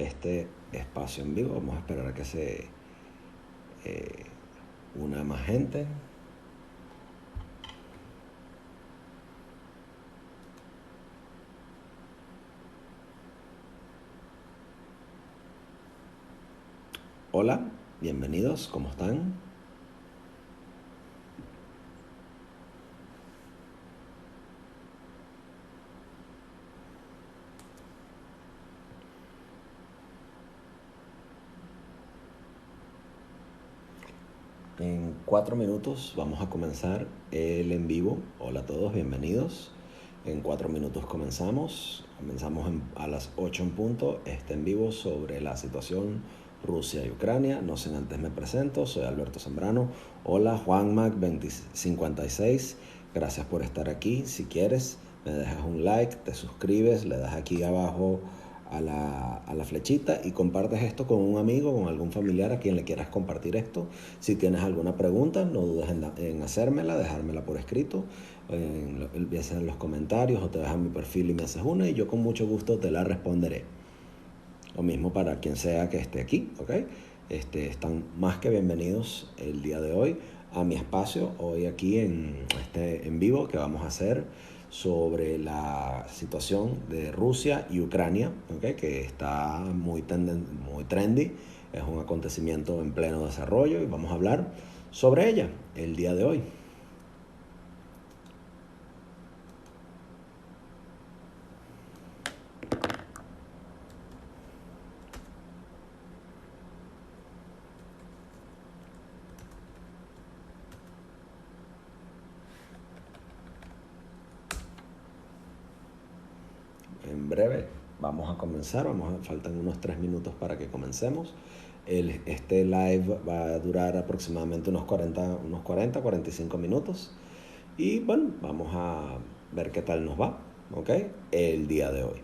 este espacio en vivo. Vamos a esperar a que se una más gente. Hola, bienvenidos, ¿cómo están? En 4 minutos vamos a comenzar el en vivo. Hola a todos, bienvenidos. En 4 minutos comenzamos. A las 8 en punto. Este en vivo sobre la situación Rusia y Ucrania. No sin antes me presento, soy Alberto Zambrano. Hola, JuanMac2056. Gracias por estar aquí. Si quieres, me dejas un like, te suscribes, le das aquí abajo a la flechita y compartes esto con un amigo, con algún familiar a quien le quieras compartir esto. Si tienes alguna pregunta, no dudes en hacérmela, dejármela por escrito, ya sea en los comentarios o te dejas mi perfil y me haces una y yo con mucho gusto te la responderé. Lo mismo para quien sea que esté aquí, ¿ok? Están más que bienvenidos el día de hoy a mi espacio, hoy aquí en vivo que vamos a hacer sobre la situación de Rusia y Ucrania, ¿okay? Que está muy trendy, es un acontecimiento en pleno desarrollo y vamos a hablar sobre ella el día de hoy. En breve vamos a comenzar, faltan unos 3 minutos para que comencemos. Este live va a durar aproximadamente unos 45 minutos. Y bueno, vamos a ver qué tal nos va, ¿ok? El día de hoy.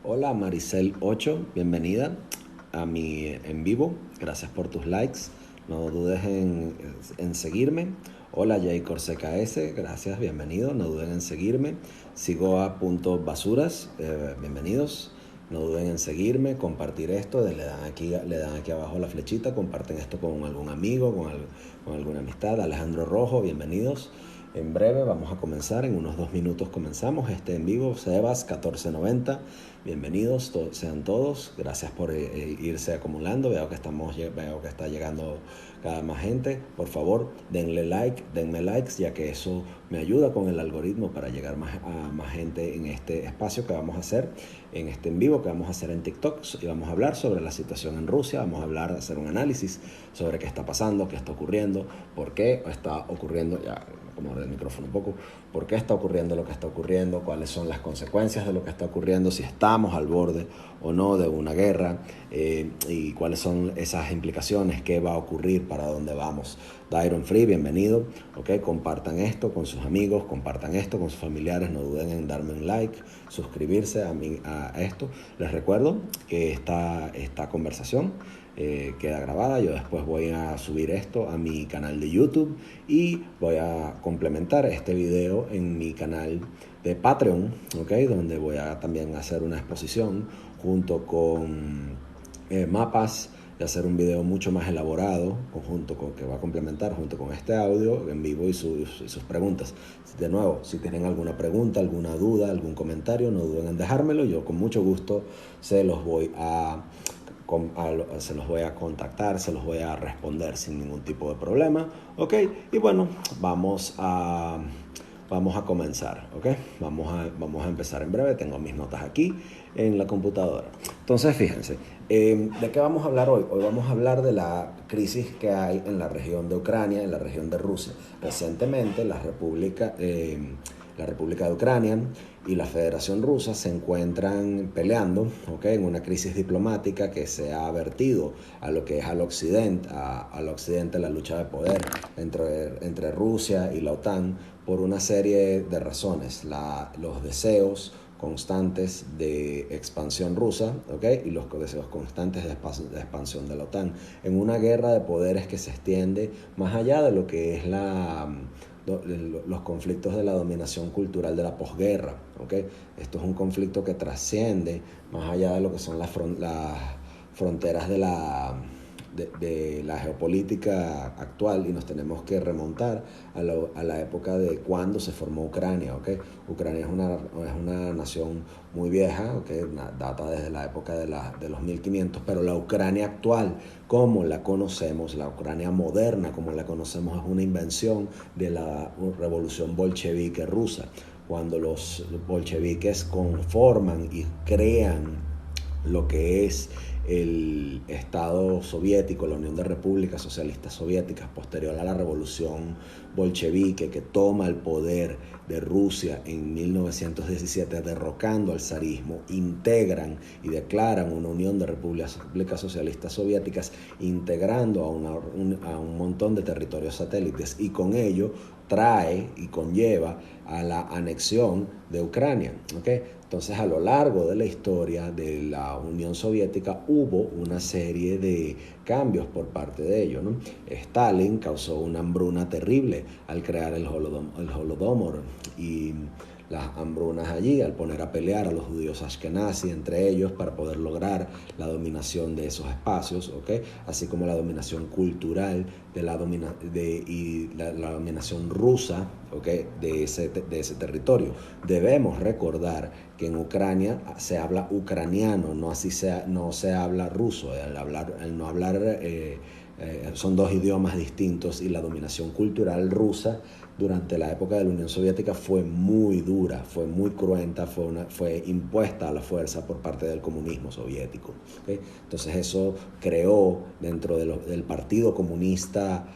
Hola Maricel 8, bienvenida a mi en vivo. Gracias por tus likes. No dudes en seguirme. Hola Jay Corseca S, gracias, bienvenido. No duden en seguirme. Sigo a punto basuras, bienvenidos. No duden en seguirme, compartir esto, le dan aquí abajo la flechita, comparten esto con algún amigo, con alguna amistad. Alejandro Rojo, bienvenidos. En breve vamos a comenzar, en unos 2 minutos comenzamos este en vivo. Sebas 1490, bienvenidos sean todos, gracias por irse acumulando. Veo que está llegando cada más gente. Por favor, denme likes, ya que eso me ayuda con el algoritmo para llegar a más gente en este espacio que vamos a hacer, en este en vivo que vamos a hacer en TikTok, y vamos a hablar sobre la situación en Rusia. Vamos a hacer un análisis sobre qué está pasando, qué está ocurriendo, por qué está ocurriendo, ya como el micrófono un poco, por qué está ocurriendo lo que está ocurriendo, cuáles son las consecuencias de lo que está ocurriendo, si estamos al borde o no de una guerra, y cuáles son esas implicaciones, qué va a ocurrir, para dónde vamos. Dairon Free, bienvenido, ¿ok? Compartan esto con sus amigos, compartan esto con sus familiares, no duden en darme un like, suscribirse a esto. Les recuerdo que esta conversación queda grabada. Yo después voy a subir esto a mi canal de YouTube y voy a complementar este video en mi canal de Patreon, ¿okay? Donde voy a también hacer una exposición junto con mapas, de hacer un video mucho más elaborado que va a complementar junto con este audio en vivo y sus preguntas. De nuevo, si tienen alguna pregunta, alguna duda, algún comentario, no duden en dejármelo. Yo con mucho gusto se los voy a contactar, se los voy a responder sin ningún tipo de problema, ¿ok? Y bueno, vamos a comenzar, ¿ok? Vamos a empezar en breve. Tengo mis notas aquí en la computadora. Entonces, fíjense, ¿de qué vamos a hablar hoy? Hoy vamos a hablar de la crisis que hay en la región de Ucrania, en la región de Rusia. Recientemente, la República de Ucrania y la Federación Rusa se encuentran peleando, ¿okay?, en una crisis diplomática que se ha vertido a lo que es al occidente, la lucha de poder entre Rusia y la OTAN por una serie de razones. Los deseos constantes de expansión rusa, ¿okay?, y los deseos constantes de expansión de la OTAN, en una guerra de poderes que se extiende más allá de lo que es los conflictos de la dominación cultural de la posguerra, ¿okay? Esto es un conflicto que trasciende más allá de lo que son las fronteras de la geopolítica actual, y nos tenemos que remontar a la época de cuando se formó Ucrania, ¿okay? Ucrania es una nación muy vieja, ¿okay? Data desde la época de los 1500, pero la Ucrania actual, como la conocemos, la Ucrania moderna como la conocemos, es una invención de la revolución bolchevique rusa. Cuando los bolcheviques conforman y crean lo que es el Estado soviético, la Unión de Repúblicas Socialistas Soviéticas, posterior a la revolución bolchevique que toma el poder de Rusia en 1917, derrocando al zarismo, integran y declaran una Unión de Repúblicas Socialistas Soviéticas, integrando a un montón de territorios satélites, y con ello trae y conlleva a la anexión de Ucrania, ¿okay? Entonces, a lo largo de la historia de la Unión Soviética hubo una serie de cambios por parte de ellos, ¿no? Stalin causó una hambruna terrible al crear el Holodomor, y las hambrunas allí, al poner a pelear a los judíos ashkenazi entre ellos para poder lograr la dominación de esos espacios, ¿okay?, así como la dominación cultural la dominación rusa, ¿okay?, de ese territorio. Debemos recordar que en Ucrania se habla ucraniano, no se habla ruso. Al no hablar son dos idiomas distintos, y la dominación cultural rusa durante la época de la Unión Soviética fue muy dura, fue muy cruenta, fue impuesta a la fuerza por parte del comunismo soviético, ¿okay? Entonces eso creó dentro del Partido Comunista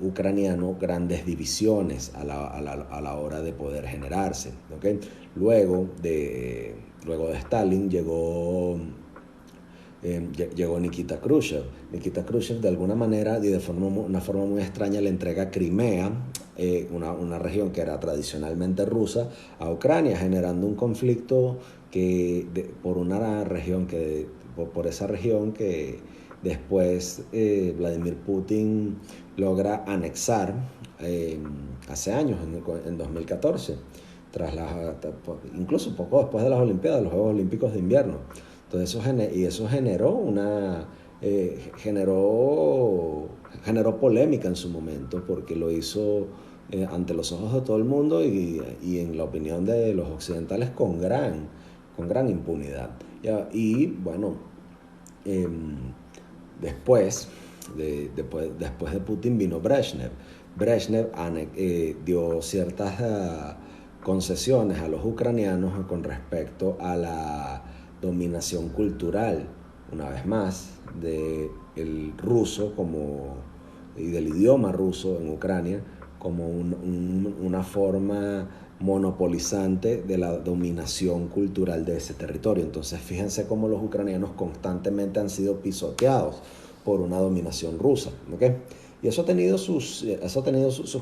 ucraniano grandes divisiones a la hora de poder generarse, ¿okay? Luego de Stalin llegó Nikita Khrushchev. Nikita Khrushchev, de alguna manera y de una forma muy extraña, le entrega Crimea, una región que era tradicionalmente rusa, a Ucrania, generando un conflicto por esa región que después Vladimir Putin logra anexar hace años, en 2014, incluso poco después de las Olimpiadas, los Juegos Olímpicos de Invierno. Entonces eso generó polémica en su momento, porque lo hizo ante los ojos de todo el mundo y en la opinión de los occidentales con gran impunidad. Y bueno, después de Putin vino Brezhnev. Brezhnev dio ciertas concesiones a los ucranianos con respecto a la dominación cultural, una vez más, del ruso y del idioma ruso en Ucrania, como una forma monopolizante de la dominación cultural de ese territorio. Entonces, fíjense cómo los ucranianos constantemente han sido pisoteados por una dominación rusa, ¿okay? Y eso ha tenido sus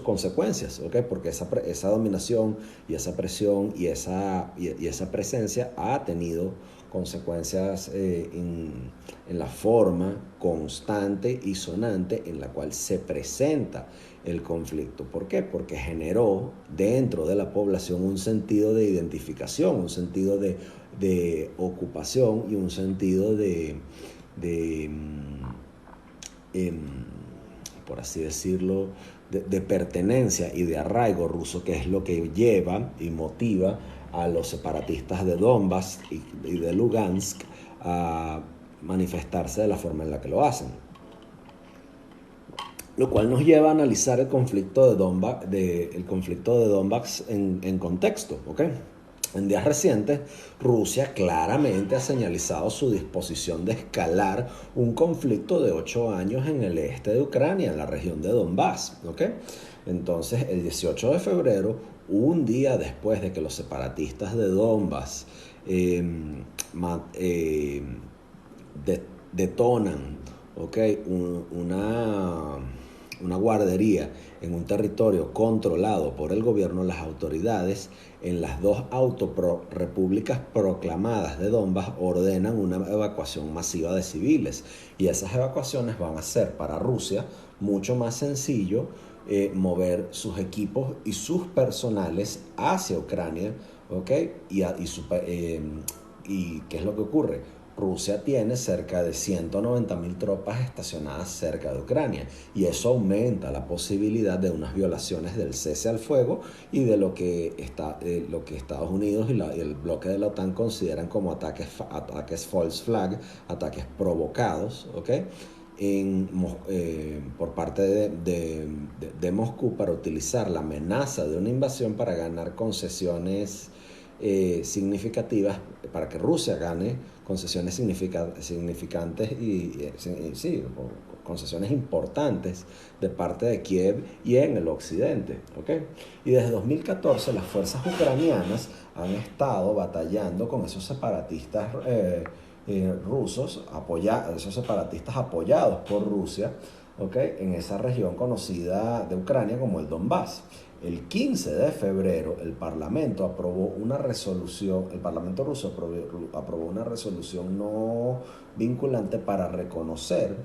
consecuencias, ¿okay? Porque esa dominación y esa presión y esa presencia ha tenido consecuencias en la forma constante y sonante en la cual se presenta el conflicto. ¿Por qué? Porque generó dentro de la población un sentido de identificación, un sentido de ocupación y un sentido por así decirlo, de pertenencia y de arraigo ruso, que es lo que lleva y motiva a los separatistas de Donbass y de Lugansk a manifestarse de la forma en la que lo hacen. Lo cual nos lleva a analizar el conflicto de Donbass en contexto, ¿ok? En días recientes, Rusia claramente ha señalizado su disposición de escalar un conflicto de 8 años en el este de Ucrania, en la región de Donbass, ¿ok? Entonces, el 18 de febrero, un día después de que los separatistas de Donbass eh, detonan, ¿okay? Una guardería en un territorio controlado por el gobierno, las autoridades en las dos repúblicas proclamadas de Donbass ordenan una evacuación masiva de civiles, y esas evacuaciones van a ser para Rusia mucho más sencillo mover sus equipos y sus personales hacia Ucrania, ¿ok? ¿Y qué es lo que ocurre? Rusia tiene cerca de 190.000 tropas estacionadas cerca de Ucrania, y eso aumenta la posibilidad de unas violaciones del cese al fuego y de lo que Estados Unidos y el bloque de la OTAN consideran como ataques false flag, ataques provocados, ¿ok? Por parte de Moscú, para utilizar la amenaza de una invasión para ganar concesiones significativas, para que Rusia gane concesiones significantes sí, concesiones importantes de parte de Kiev y en el occidente, ¿okay? Y desde 2014 las fuerzas ucranianas han estado batallando con esos separatistas rusos, esos separatistas apoyados por Rusia, ¿okay? En esa región conocida de Ucrania como el Donbass. El 15 de febrero el Parlamento ruso aprobó una resolución no vinculante para reconocer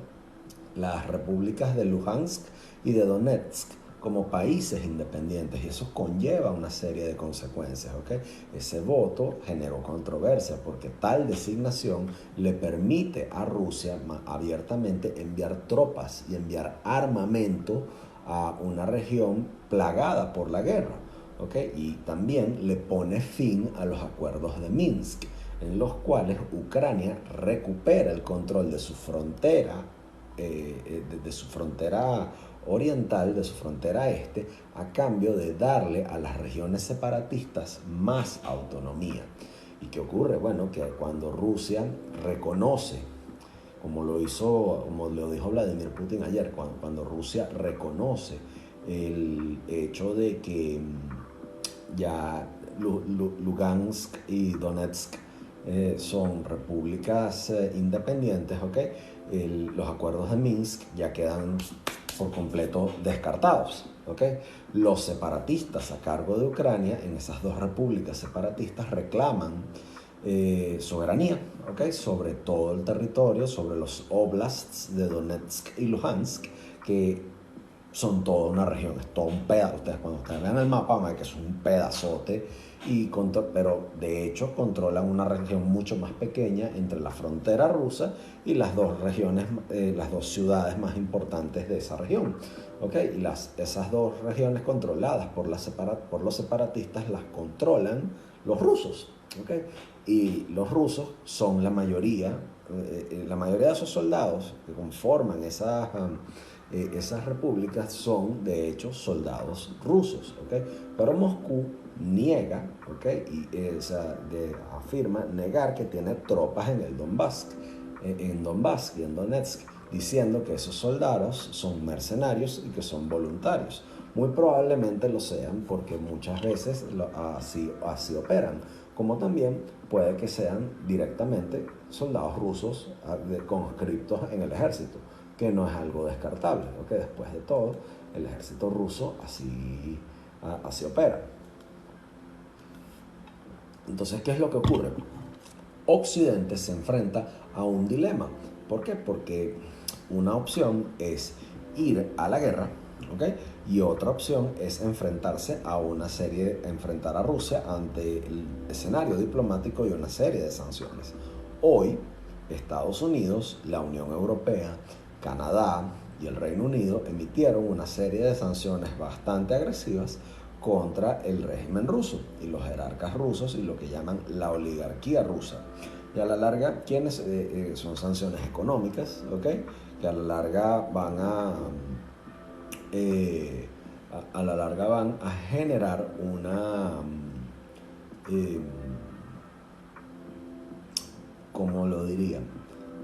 las repúblicas de Luhansk y de Donetsk como países independientes, y eso conlleva una serie de consecuencias, ¿okay? Ese voto generó controversia porque tal designación le permite a Rusia abiertamente enviar tropas y enviar armamento a una región plagada por la guerra, ¿okay? Y también le pone fin a los acuerdos de Minsk, en los cuales Ucrania recupera el control de su frontera, de su frontera oriental, de su frontera este, a cambio de darle a las regiones separatistas más autonomía. ¿Y qué ocurre? Bueno, que cuando Rusia reconoce, como lo dijo Vladimir Putin ayer, cuando Rusia reconoce el hecho de que ya Lugansk y Donetsk son repúblicas independientes, ¿okay? Los acuerdos de Minsk ya quedan por completo descartados, ¿okay? Los separatistas a cargo de Ucrania en esas dos repúblicas separatistas reclaman soberanía, ¿okay? Sobre todo el territorio, sobre los oblasts de Donetsk y Luhansk, que son toda una región, es todo un pedazo. Cuando ustedes vean el mapa van a ver que es un pedazote, pero de hecho controlan una región mucho más pequeña entre la frontera rusa y las dos regiones, las dos ciudades más importantes de esa región, ¿okay? Y esas dos regiones controladas por los separatistas las controlan los rusos, ¿okay? Y los rusos son la mayoría de esos soldados que conforman esas repúblicas son de hecho soldados rusos, ¿okay? Pero Moscú niega, ¿okay? Afirma negar que tiene tropas en el Donbass, y en Donetsk, diciendo que esos soldados son mercenarios y que son voluntarios. Muy probablemente lo sean porque muchas veces así operan, como también puede que sean directamente soldados rusos conscriptos en el ejército, que no es algo descartable, ¿okay? Después de todo, el ejército ruso así opera. Entonces, ¿qué es lo que ocurre? Occidente se enfrenta a un dilema. ¿Por qué? Porque una opción es ir a la guerra, ¿okay? Y otra opción es enfrentar a Rusia ante el escenario diplomático y una serie de sanciones. Hoy, Estados Unidos, la Unión Europea, Canadá y el Reino Unido emitieron una serie de sanciones bastante agresivas contra el régimen ruso y los jerarcas rusos y lo que llaman la oligarquía rusa. Y a la larga, ¿quiénes son sanciones económicas? ¿Okay? Que a la larga van a generar ¿cómo lo dirían?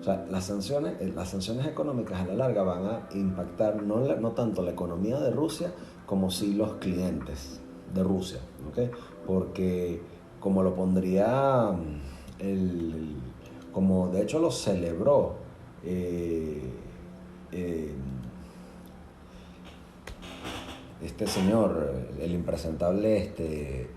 O sea, las sanciones económicas a la larga van a impactar no tanto la economía de Rusia como sí los clientes, de Rusia, ¿okay? Porque como lo pondría, como de hecho lo celebró eh, eh, este señor, el impresentable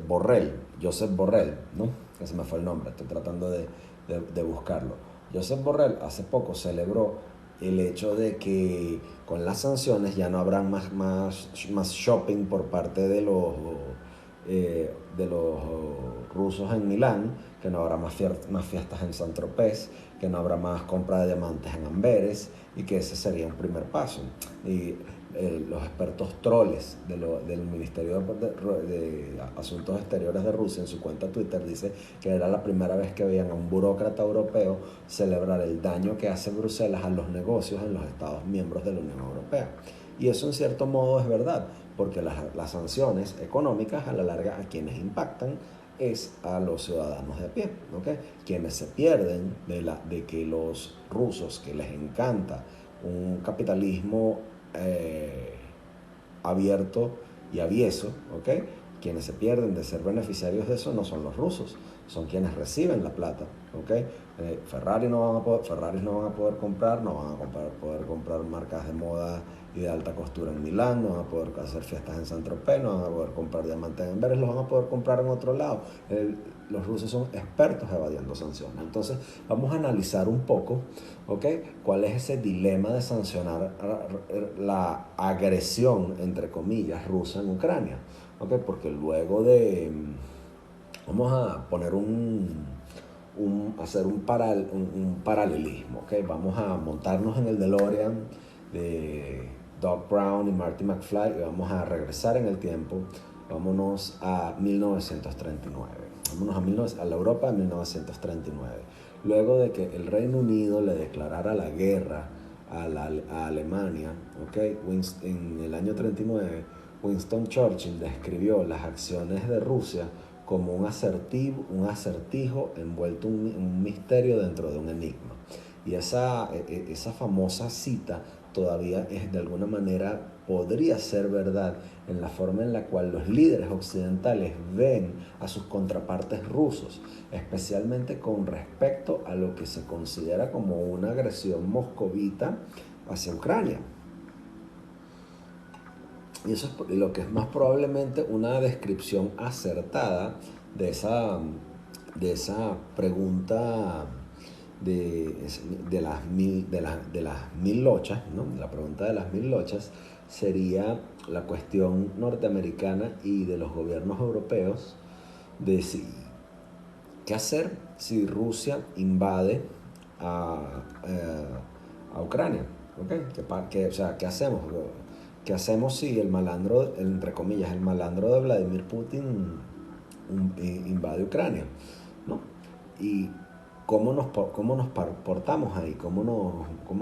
Borrell, Josep Borrell, ¿no? Que se me fue el nombre, estoy tratando de buscarlo. Josep Borrell hace poco celebró el hecho de que con las sanciones ya no habrán más shopping por parte de los rusos en Milán, que no habrá más fiestas en Saint-Tropez, que no habrá más compra de diamantes en Amberes, y que ese sería un primer paso. Y los expertos troles del Ministerio de Asuntos Exteriores de Rusia en su cuenta Twitter dice que era la primera vez que veían a un burócrata europeo celebrar el daño que hace Bruselas a los negocios en los Estados miembros de la Unión Europea. Y eso en cierto modo es verdad, porque las sanciones económicas a la larga a quienes impactan es a los ciudadanos de a pie, ¿okay? Quienes se pierden de que los rusos, que les encanta un capitalismo abierto y avieso, ¿okay? Quienes se pierden de ser beneficiarios de eso no son los rusos, son quienes reciben la plata, ¿okay? Ferraris no van a poder comprar, no van a poder comprar marcas de moda y de alta costura en Milán, no van a poder hacer fiestas en Saint-Tropez, no van a poder comprar diamantes en Amberes, los van a poder comprar en otro lado. Los rusos son expertos evadiendo sanciones. Entonces vamos a analizar un poco, ¿okay? ¿Cuál es ese dilema de sancionar la agresión, entre comillas, rusa en Ucrania? ¿Okay? Porque luego de... Vamos a poner hacer un paralelismo, ¿okay? Vamos a montarnos en el DeLorean de Doc Brown y Marty McFly y vamos a regresar en el tiempo. Vámonos a 1939. Vámonos a la Europa de 1939. Luego de que el Reino Unido le declarara la guerra a Alemania, ¿okay? En el año 39, Winston Churchill describió las acciones de Rusia como un acertijo envuelto en un misterio dentro de un enigma. Y esa famosa cita todavía de alguna manera podría ser verdad en la forma en la cual los líderes occidentales ven a sus contrapartes rusos, especialmente con respecto a lo que se considera como una agresión moscovita hacia Ucrania. Y eso es lo que es más probablemente una descripción acertada de esa pregunta de las mil lochas, ¿no? La pregunta de las 1000 lochas sería la cuestión norteamericana y de los gobiernos europeos de qué hacer si Rusia invade a Ucrania, ¿okay? O sea, ¿qué hacemos? ¿Qué hacemos si el malandro, entre comillas, el malandro de Vladimir Putin invade Ucrania, ¿no? Y cómo nos portamos ahí, cómo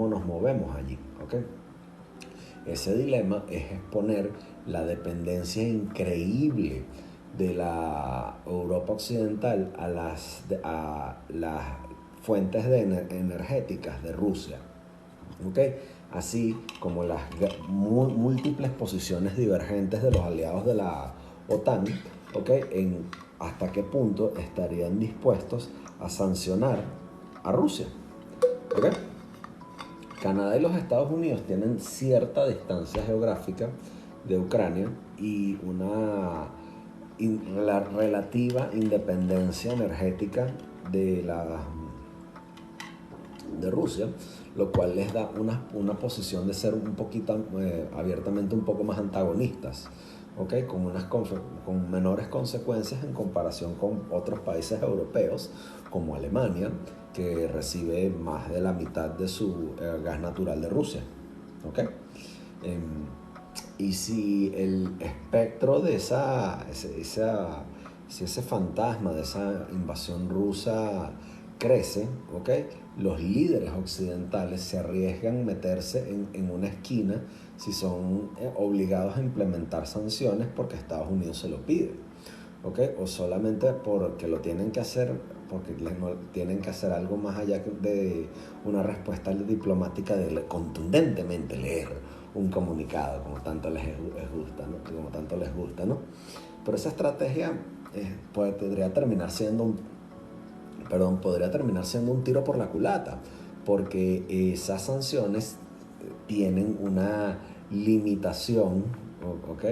nos movemos allí, ¿okay? Ese dilema es exponer la dependencia increíble de la Europa occidental a las fuentes energéticas de Rusia, ¿okay? Así como las múltiples posiciones divergentes de los aliados de la OTAN, ¿okay? En hasta qué punto estarían dispuestos a sancionar a Rusia, ¿okay? Canadá y los Estados Unidos tienen cierta distancia geográfica de Ucrania y la relativa independencia energética de Rusia, lo cual les da una posición de ser un poquito abiertamente un poco más antagonistas, ¿okay? Con menores consecuencias en comparación con otros países europeos como Alemania, que recibe más de la mitad de su gas natural de Rusia, ¿okay? Y si el espectro de si ese fantasma de esa invasión rusa crece, ¿okay? Los líderes occidentales se arriesgan a meterse en una esquina si son obligados a implementar sanciones porque Estados Unidos se lo pide, ¿okay? O solamente porque lo tienen que hacer, porque tienen que hacer algo más allá de una respuesta diplomática de contundentemente leer un comunicado, como tanto gusta, ¿no? Como tanto les gusta, ¿no? Pero esa estrategia podría terminar siendo un tiro por la culata, porque esas sanciones tienen una limitación, ¿ok?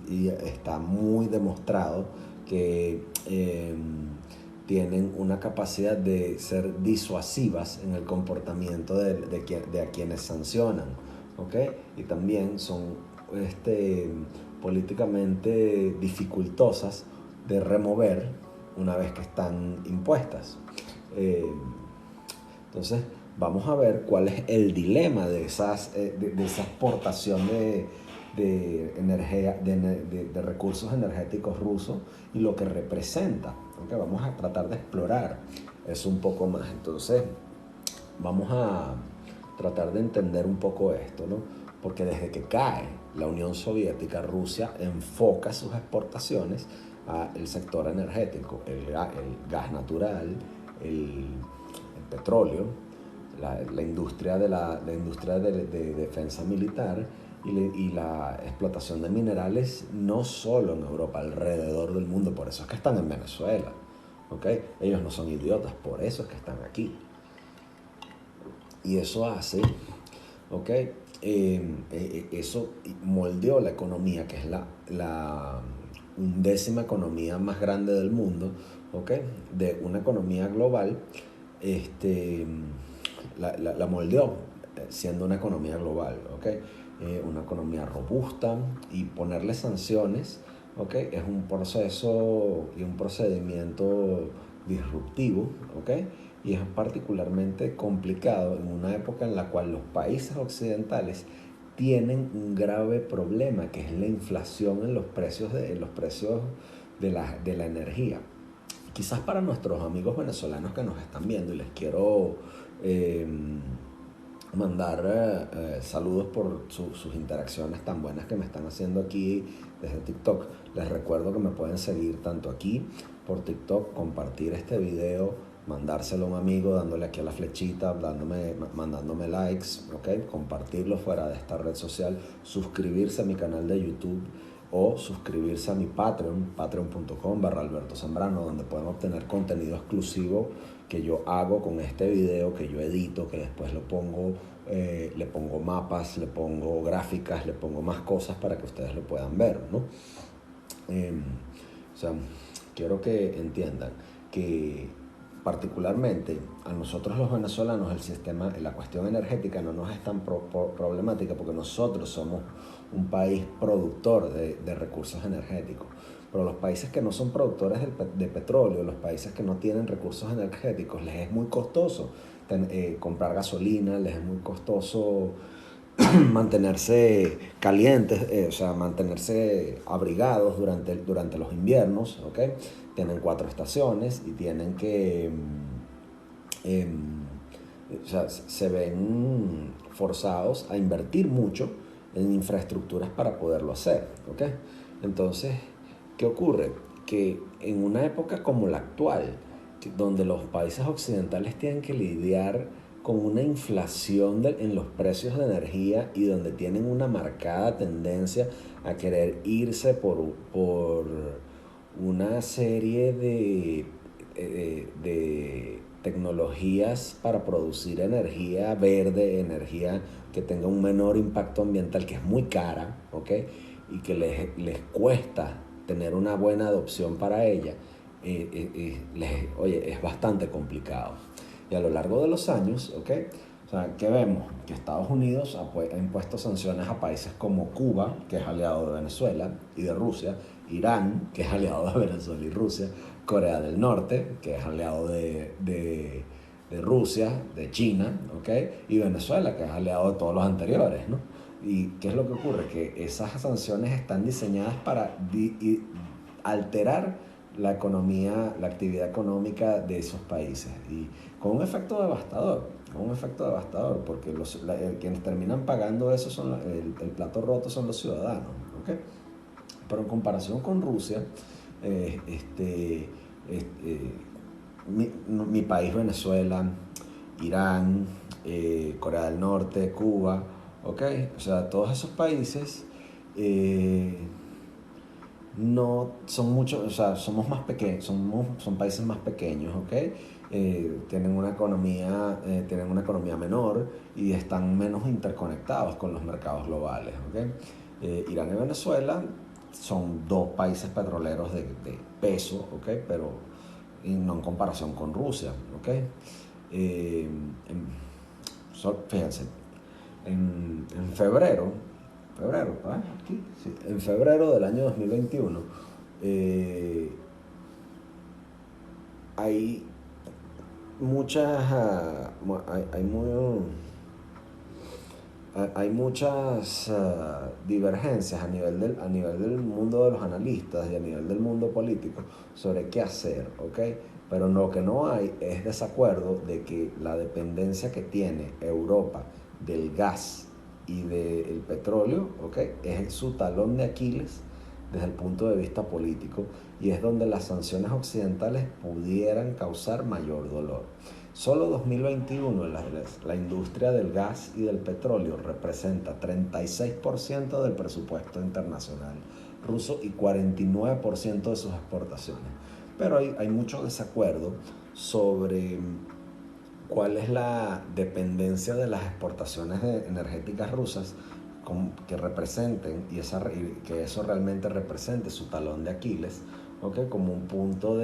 Y está muy demostrado que tienen una capacidad de ser disuasivas en el comportamiento de a quienes sancionan, ¿ok? Y también son políticamente dificultosas de remover una vez que están impuestas. Entonces, vamos a ver cuál es el dilema de esa exportación de recursos energéticos rusos y lo que representa. ¿Okay? Vamos a tratar de explorar eso un poco más. Entonces, vamos a tratar de entender un poco esto, ¿no? Porque desde que cae la Unión Soviética, Rusia enfoca sus exportaciones al sector energético, el gas natural, el petróleo, la industria de defensa militar y la explotación de minerales, no solo en Europa, alrededor del mundo. Por eso es que están en Venezuela, ¿okay? Ellos no son idiotas, por eso es que están aquí. Y eso hace, ¿ok? Eso moldeó la economía, que es la undécima economía más grande del mundo, ¿ok? De una economía global, la moldeó siendo una economía global, ¿ok? Una economía robusta, y ponerle sanciones, ¿ok? Es un proceso y un procedimiento disruptivo, ¿ok? Y es particularmente complicado en una época en la cual los países occidentales tienen un grave problema, que es la inflación en los precios de la energía. Quizás para nuestros amigos venezolanos que nos están viendo, y les quiero mandar saludos por sus interacciones tan buenas que me están haciendo aquí desde TikTok. Les recuerdo que me pueden seguir tanto aquí por TikTok, compartir este video, mandárselo a un amigo dándole aquí a la flechita, mandándome likes, ¿okay? Compartirlo fuera de esta red social, suscribirse a mi canal de YouTube o suscribirse a mi Patreon, patreon.com/Alberto Zambrano, donde pueden obtener contenido exclusivo que yo hago con este video, que yo edito, que después lo pongo, le pongo mapas, le pongo gráficas, le pongo más cosas para que ustedes lo puedan ver, ¿no? O sea, quiero que entiendan que particularmente a nosotros los venezolanos la cuestión energética no nos es tan problemática, porque nosotros somos un país productor de recursos energéticos. Pero los países que no son productores de petróleo, los países que no tienen recursos energéticos, les es muy costoso comprar gasolina, les es muy costoso mantenerse calientes, o sea, mantenerse abrigados durante los inviernos, ¿ok? Tienen 4 estaciones y tienen que, o sea, se ven forzados a invertir mucho en infraestructuras para poderlo hacer, ¿ok? Entonces, ¿qué ocurre? Que en una época como la actual, donde los países occidentales tienen que lidiar con una inflación en los precios de energía, y donde tienen una marcada tendencia a querer irse por una serie de tecnologías para producir energía verde, energía que tenga un menor impacto ambiental, que es muy cara, ¿ok? Y que les cuesta tener una buena adopción para ella, oye, es bastante complicado. Y a lo largo de los años, ¿ok? O sea, ¿qué vemos? Que Estados Unidos ha impuesto sanciones a países como Cuba, que es aliado de Venezuela y de Rusia, Irán, que es aliado de Venezuela y Rusia, Corea del Norte, que es aliado de Rusia, de China, ¿ok? Y Venezuela, que es aliado de todos los anteriores, ¿no? ¿Y qué es lo que ocurre? Que esas sanciones están diseñadas para alterar la economía, la actividad económica de esos países, y con un efecto devastador, porque quienes terminan pagando eso el plato roto son los ciudadanos, ¿okay? Pero en comparación con Rusia, mi país Venezuela, Irán, Corea del Norte, Cuba, ¿ok? O sea, todos esos países eh, no son muchos, o sea, somos más pequeños, son países más pequeños, ¿ok? Tienen una economía menor y están menos interconectados con los mercados globales, ¿ok? Irán y Venezuela son dos países petroleros de peso, ¿ok? Pero no en comparación con Rusia, ¿ok? Eh, en, Fíjense, en febrero, aquí, sí, en febrero del año 2021, eh, hay muchas, hay muchas divergencias a nivel del mundo de los analistas y a nivel del mundo político sobre qué hacer, ¿ok? Pero lo que no hay es desacuerdo de que la dependencia que tiene Europa del gas y del petróleo, ¿ok? Es su talón de Aquiles desde el punto de vista político y es donde las sanciones occidentales pudieran causar mayor dolor. Solo 2021 la industria del gas y del petróleo representa 36% del presupuesto internacional ruso y 49% de sus exportaciones. Pero hay mucho desacuerdo sobre cuál es la dependencia de las exportaciones energéticas rusas que representen que eso realmente represente su talón de Aquiles, ¿okay? Como un punto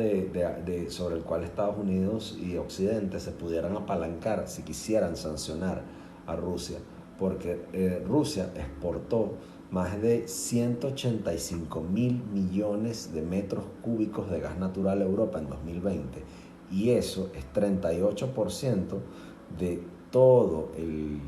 sobre el cual Estados Unidos y Occidente se pudieran apalancar si quisieran sancionar a Rusia, porque Rusia exportó más de 185 mil millones de metros cúbicos de gas natural a Europa en 2020 y eso es 38% de todo el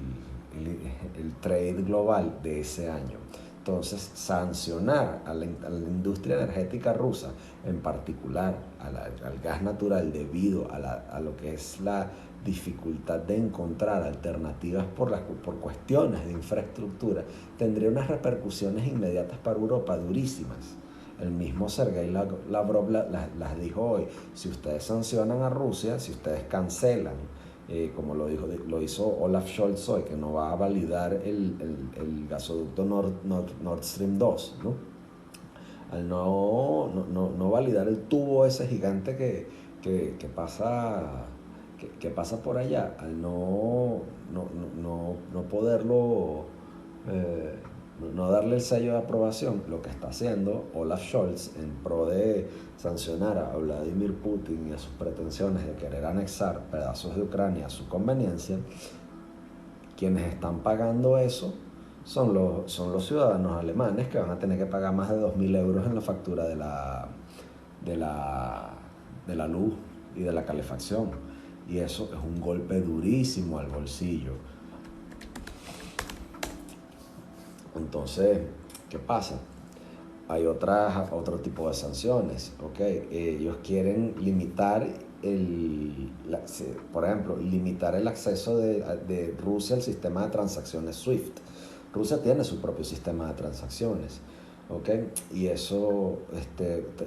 trade global de ese año. Entonces, sancionar a la industria energética rusa, en particular al gas natural, debido a lo que es la dificultad de encontrar alternativas por cuestiones de infraestructura, tendría unas repercusiones inmediatas para Europa durísimas. El mismo Sergei Lavrov las dijo hoy. Si ustedes sancionan a Rusia, si ustedes cancelan, como lo hizo Olaf Scholz hoy, que no va a validar el gasoducto Nord Stream 2, ¿no? Al no validar el tubo ese gigante que pasa por allá, al no poderlo, eh, no darle el sello de aprobación, lo que está haciendo Olaf Scholz en pro de sancionar a Vladimir Putin y a sus pretensiones de querer anexar pedazos de Ucrania a su conveniencia, quienes están pagando eso son los ciudadanos alemanes, que van a tener que pagar más de 2.000 euros en la factura de la luz y de la calefacción. Y eso es un golpe durísimo al bolsillo. Entonces, ¿qué pasa? Hay otro tipo de sanciones, ¿ok? Ellos quieren limitar por ejemplo, limitar el acceso de Rusia al sistema de transacciones SWIFT. Rusia tiene su propio sistema de transacciones, ¿ok? Y eso,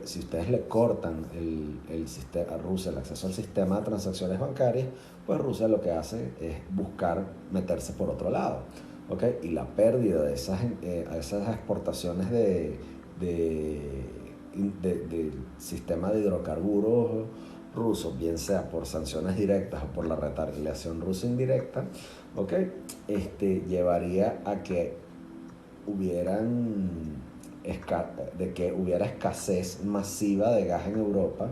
si ustedes le cortan a Rusia el acceso al sistema de transacciones bancarias, pues Rusia lo que hace es buscar meterse por otro lado, ¿ok? Y la pérdida de esas exportaciones del sistema de hidrocarburos rusos, bien sea por sanciones directas o por la retaliación rusa indirecta, ¿okay? Llevaría a que hubiera escasez masiva de gas en Europa,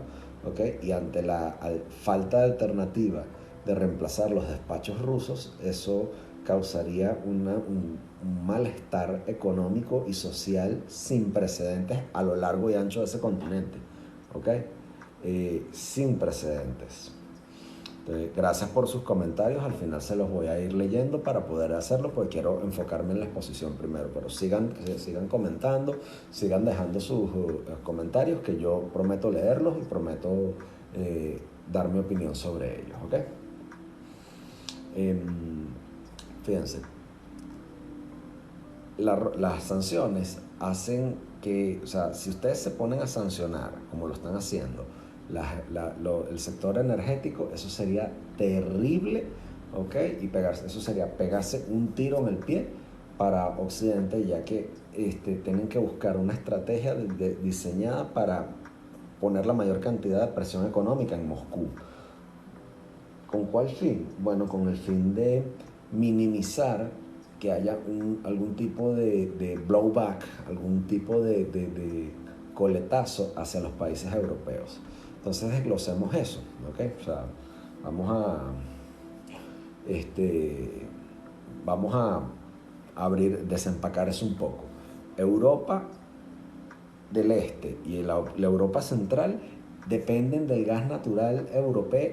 ¿okay? Y ante la falta de alternativa de reemplazar los despachos rusos, eso causaría un malestar económico y social sin precedentes a lo largo y ancho de ese continente, ¿okay? Sin precedentes. Entonces, gracias por sus comentarios, al final se los voy a ir leyendo para poder hacerlo, porque quiero enfocarme en la exposición primero, pero sigan comentando, sigan dejando sus comentarios, que yo prometo leerlos y prometo dar mi opinión sobre ellos, ¿ok? Fíjense, las sanciones hacen que, o sea, si ustedes se ponen a sancionar, como lo están haciendo, el sector energético, eso sería terrible, ¿ok? Y eso sería pegarse un tiro en el pie para Occidente, ya que tienen que buscar una estrategia diseñada para poner la mayor cantidad de presión económica en Moscú. ¿Con cuál fin? Bueno, con el fin de minimizar que haya algún tipo de blowback, algún tipo de coletazo hacia los países europeos. Entonces desglosemos eso, ¿ok? O sea, vamos a, este, vamos a desempacar eso un poco. Europa del Este y la Europa Central dependen del gas natural europeo,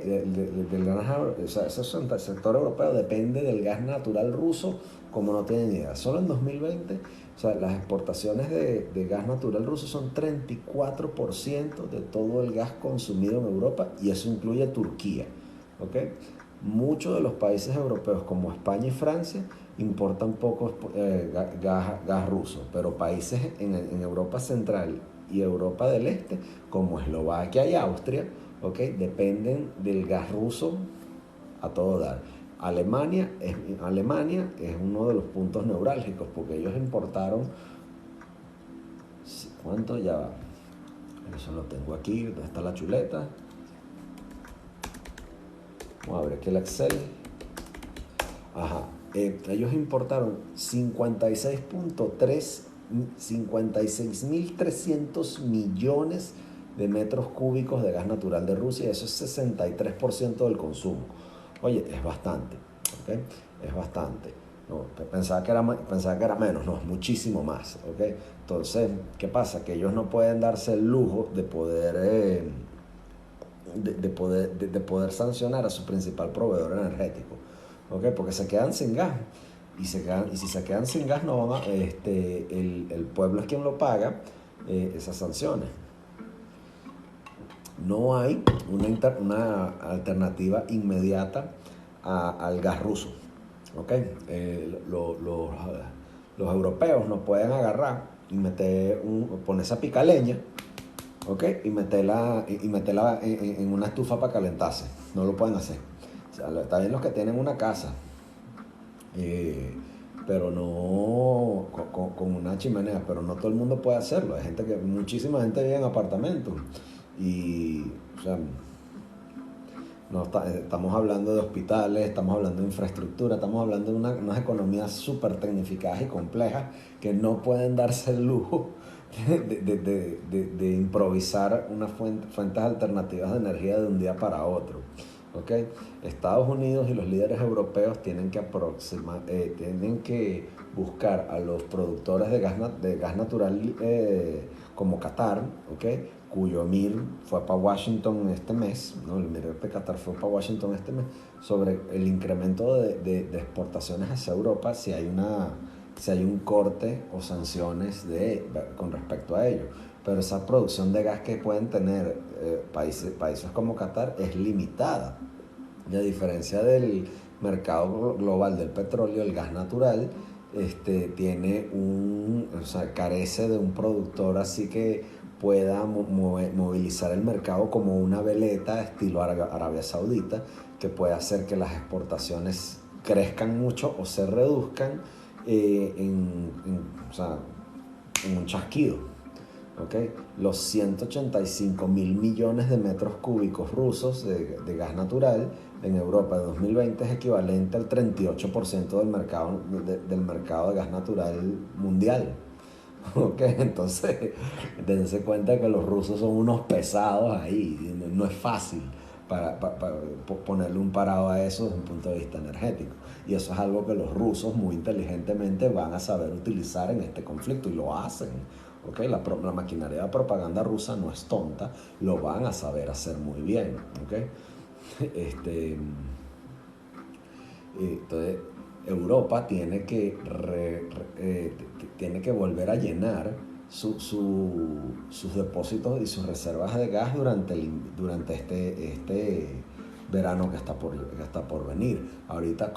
o sea, ese sector europeo depende del gas natural ruso como no tienen idea. Solo en 2020, o sea, las exportaciones de gas natural ruso son 34% de todo el gas consumido en Europa, y eso incluye Turquía, ¿ok? Muchos de los países europeos como España y Francia importan poco gas ruso, pero países en Europa Central y Europa del Este, como Eslovaquia y Austria, ¿okay?, dependen del gas ruso a todo dar. Alemania es uno de los puntos neurálgicos, porque ellos importaron, ¿cuánto? Ya va, eso lo tengo aquí, ¿dónde está la chuleta? Vamos a ver aquí el Excel. Ajá. Ellos importaron 56.300 millones de metros cúbicos de gas natural de Rusia, y eso es 63% del consumo. Oye, es bastante, ¿ok? Es bastante. No, pensaba que era menos, no, es muchísimo más, ¿ok? Entonces, ¿qué pasa? Que ellos no pueden darse el lujo de poder, de poder sancionar a su principal proveedor energético, ¿okay? Porque se quedan sin gas, y si se quedan sin gas, no van a, el pueblo es quien lo paga, esas sanciones. No hay una alternativa inmediata al gas ruso, ¿okay? Los europeos no pueden agarrar y poner esa pica leña, ¿okay?, y meterla en una estufa para calentarse. No lo pueden hacer. O sea, está bien los que tienen una casa, pero no con una chimenea, pero no todo el mundo puede hacerlo. Hay muchísima gente vive en apartamentos, y, o sea, estamos hablando de hospitales, estamos hablando de infraestructura, estamos hablando de unas economías súper tecnificadas y complejas que no pueden darse el lujo de improvisar unas fuentes alternativas de energía de un día para otro. ¿Okay? Estados Unidos y los líderes europeos tienen que buscar a los productores de gas natural, como Qatar, ¿okay?, cuyo emir fue para Washington este mes, ¿no? El emir de Qatar fue para Washington este mes, sobre el incremento de exportaciones hacia Europa, si hay un corte o sanciones con respecto a ello. Pero esa producción de gas que pueden tener países como Qatar es limitada. Y a diferencia del mercado global del petróleo, el gas natural carece de un productor así que pueda movilizar el mercado como una veleta estilo Arabia Saudita, que puede hacer que las exportaciones crezcan mucho o se reduzcan en un chasquido. ¿Okay? Los 185.000 millones de metros cúbicos rusos de gas natural en Europa de 2020 es equivalente al 38% del mercado de gas natural mundial. ¿Okay? Entonces, dense cuenta que los rusos son unos pesados ahí. No es fácil para ponerle un parado a eso desde un punto de vista energético. Y eso es algo que los rusos muy inteligentemente van a saber utilizar en este conflicto, y lo hacen. ¿Okay? La maquinaria de propaganda rusa no es tonta, lo van a saber hacer muy bien. ¿Okay? Entonces, Europa tiene que volver a llenar sus depósitos y sus reservas de gas durante este verano que está por venir. Ahorita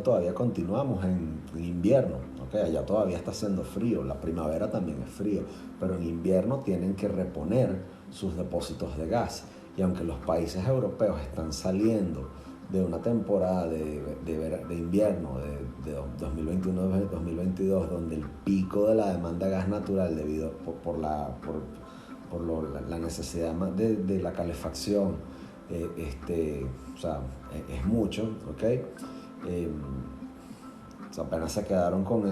todavía continuamos en invierno, ¿okay? Allá todavía está haciendo frío, la primavera también es frío, pero en invierno tienen que reponer sus depósitos de gas. Y aunque los países europeos están saliendo de una temporada de invierno de 2021-2022, donde el pico de la demanda de gas natural debido por la necesidad de la calefacción, o sea, es mucho, ¿ok? O sea, apenas se quedaron con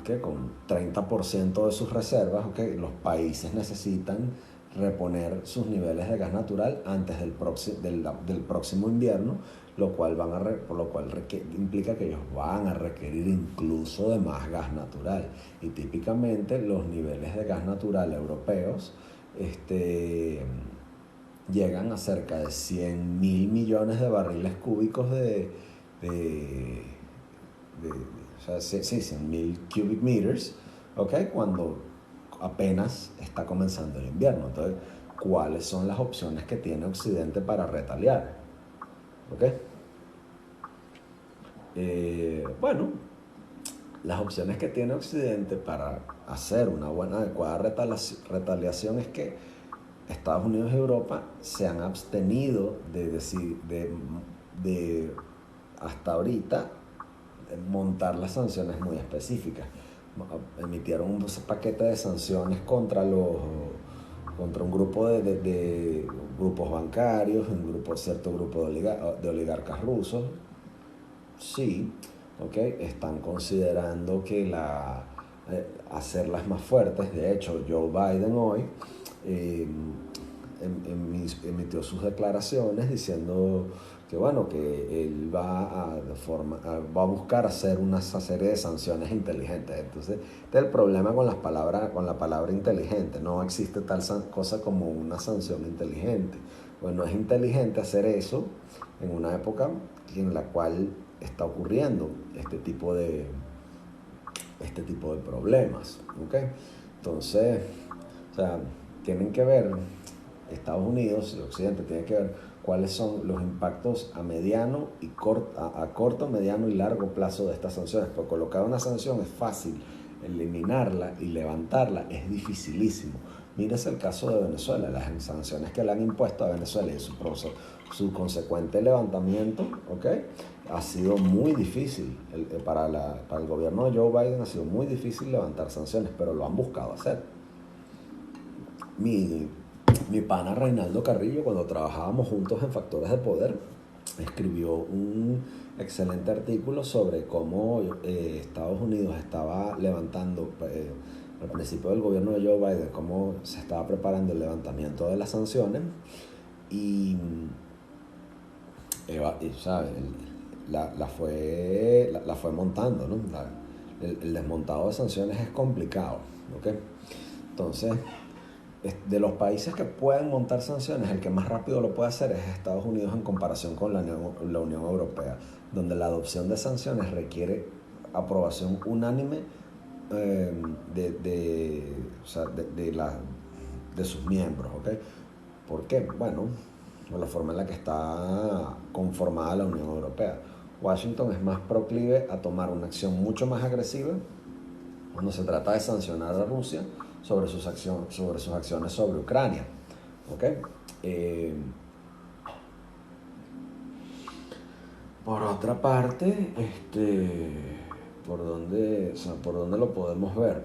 30% de sus reservas, ¿ok? Los países necesitan reponer sus niveles de gas natural antes del próximo invierno, por lo cual implica que ellos van a requerir incluso de más gas natural. Y típicamente los niveles de gas natural europeos llegan a cerca de 100.000 millones de barriles cúbicos de o sea, sí, 100.000 cubic meters, ¿ok? Cuando apenas está comenzando el invierno. Entonces, ¿cuáles son las opciones que tiene Occidente para retaliar? ¿Ok? Bueno, las opciones que tiene Occidente para hacer una buena, adecuada retaliación es que Estados Unidos y Europa se han abstenido de hasta ahorita montar las sanciones muy específicas. Emitieron un paquete de sanciones contra un grupo de grupos bancarios, cierto grupo de oligarcas rusos. Sí, okay, están considerando que hacerlas más fuertes. De hecho, Joe Biden hoy emitió sus declaraciones diciendo que bueno, que él va a buscar hacer una serie de sanciones inteligentes. Entonces, este es el problema con la palabra inteligente. No existe tal cosa como una sanción inteligente. Pues no es inteligente hacer eso en una época en la cual está ocurriendo este tipo de problemas, ¿okay? Entonces, o sea, tienen que ver, Estados Unidos y Occidente tienen que ver cuáles son los impactos a corto, mediano y largo plazo de estas sanciones. Porque colocar una sanción es fácil, eliminarla y levantarla es dificilísimo. Mírese el caso de Venezuela, las sanciones que le han impuesto a Venezuela y su consecuente levantamiento, ¿okay? Ha sido muy difícil. Para el gobierno de Joe Biden ha sido muy difícil levantar sanciones, pero lo han buscado hacer. Mi pana Reinaldo Carrillo, cuando trabajábamos juntos en Factores de Poder, escribió un excelente artículo sobre cómo Estados Unidos estaba levantando, al principio del gobierno de Joe Biden, cómo se estaba preparando el levantamiento de las sanciones y ¿sabes? La fue montando, ¿no? El desmontado de sanciones es complicado, ¿ok? Entonces, de los países que pueden montar sanciones, el que más rápido lo puede hacer es Estados Unidos en comparación con la Unión Europea, donde la adopción de sanciones requiere aprobación unánime de sus miembros, ¿ok? ¿Por qué? Bueno, por la forma en la que está conformada la Unión Europea. Washington es más proclive a tomar una acción mucho más agresiva cuando se trata de sancionar a Rusia sobre sus acciones sobre Ucrania. ¿Okay? Por otra parte, ¿por dónde lo podemos ver?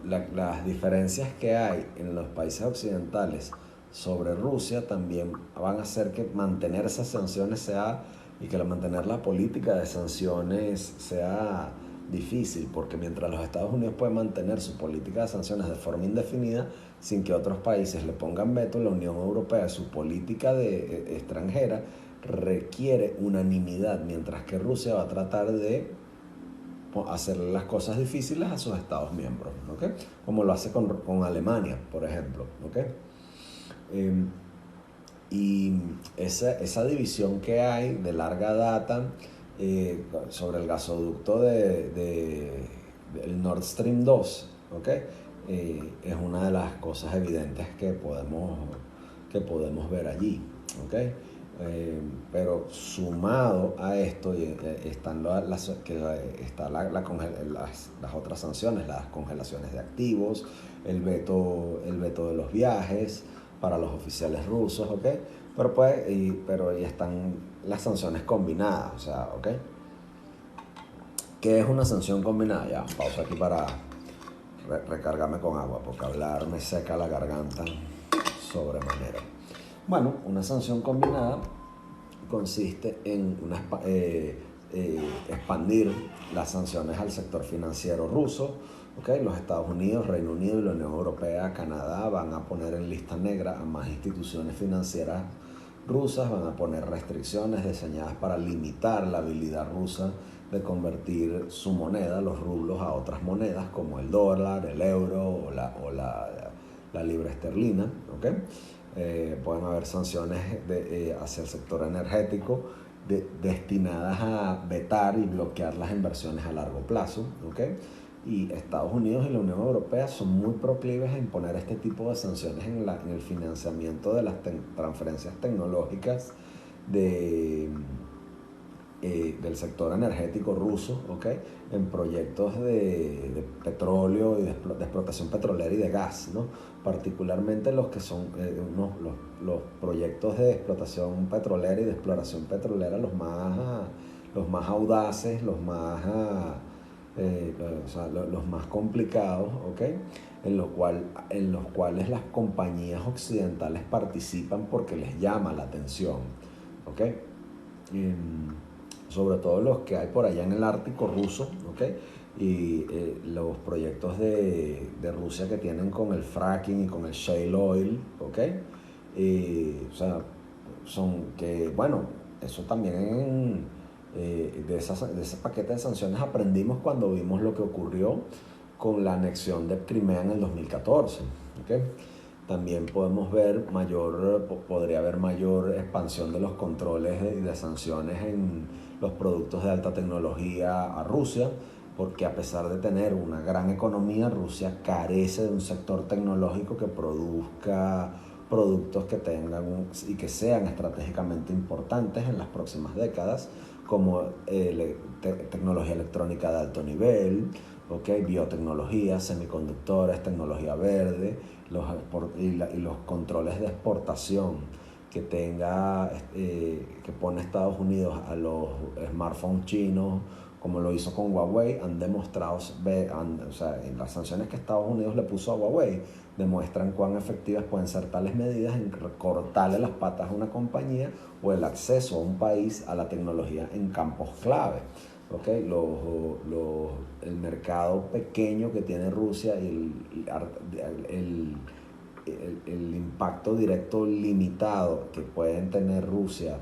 Las diferencias que hay en los países occidentales sobre Rusia también van a hacer que mantener esas sanciones mantener la política de sanciones sea difícil, porque mientras los Estados Unidos pueden mantener su política de sanciones de forma indefinida sin que otros países le pongan veto, la Unión Europea, su política extranjera requiere unanimidad, mientras que Rusia va a tratar de hacerle las cosas difíciles a sus Estados miembros, ¿okay? Como lo hace con Alemania, por ejemplo, ¿okay? Y esa división que hay de larga data sobre el gasoducto del Nord Stream 2, ¿okay? Es una de las cosas evidentes que podemos ver allí, ¿okay? Pero sumado a esto están las otras sanciones, las congelaciones de activos, el veto de los viajes, para los oficiales rusos, ¿ok? Pero ahí están las sanciones combinadas, o sea, ¿ok? ¿Qué es una sanción combinada? Ya, pausa aquí para recargarme con agua, porque hablar me seca la garganta sobremanera. Bueno, una sanción combinada consiste en expandir las sanciones al sector financiero ruso. ¿Okay? Los Estados Unidos, Reino Unido y la Unión Europea, Canadá van a poner en lista negra a más instituciones financieras rusas, van a poner restricciones diseñadas para limitar la habilidad rusa de convertir su moneda, los rublos, a otras monedas como el dólar, el euro o la libra esterlina. ¿Okay? Pueden haber sanciones hacia el sector energético destinadas a vetar y bloquear las inversiones a largo plazo. ¿Okay? Y Estados Unidos y la Unión Europea son muy proclives a imponer este tipo de sanciones en el financiamiento de las transferencias tecnológicas del sector energético ruso, ¿okay? En proyectos de petróleo y de explotación petrolera y de gas, ¿no? Particularmente los que son los proyectos de explotación petrolera y de exploración petrolera, los más audaces, los más complicados, ¿okay? en los cuales las compañías occidentales participan porque les llama la atención, ¿okay? Sobre todo los que hay por allá en el Ártico ruso, ¿okay? Y los proyectos de Rusia que tienen con el fracking y con el shale oil, ¿okay? O sea, son que, bueno, eso también de ese paquete de sanciones aprendimos cuando vimos lo que ocurrió con la anexión de Crimea en el 2014, ¿okay? También podría haber mayor expansión de los controles y de sanciones en los productos de alta tecnología a Rusia, porque a pesar de tener una gran economía, Rusia carece de un sector tecnológico que produzca productos que tengan y que sean estratégicamente importantes en las próximas décadas, como tecnología electrónica de alto nivel, ¿okay? Biotecnología, semiconductores, tecnología verde, y los controles de exportación que pone Estados Unidos a los smartphones chinos, como lo hizo con Huawei, han demostrado, en las sanciones que Estados Unidos le puso a Huawei, demuestran cuán efectivas pueden ser tales medidas en cortarle las patas a una compañía o el acceso a un país a la tecnología en campos clave. ¿Okay? El mercado pequeño que tiene Rusia y el impacto directo limitado que pueden tener Rusia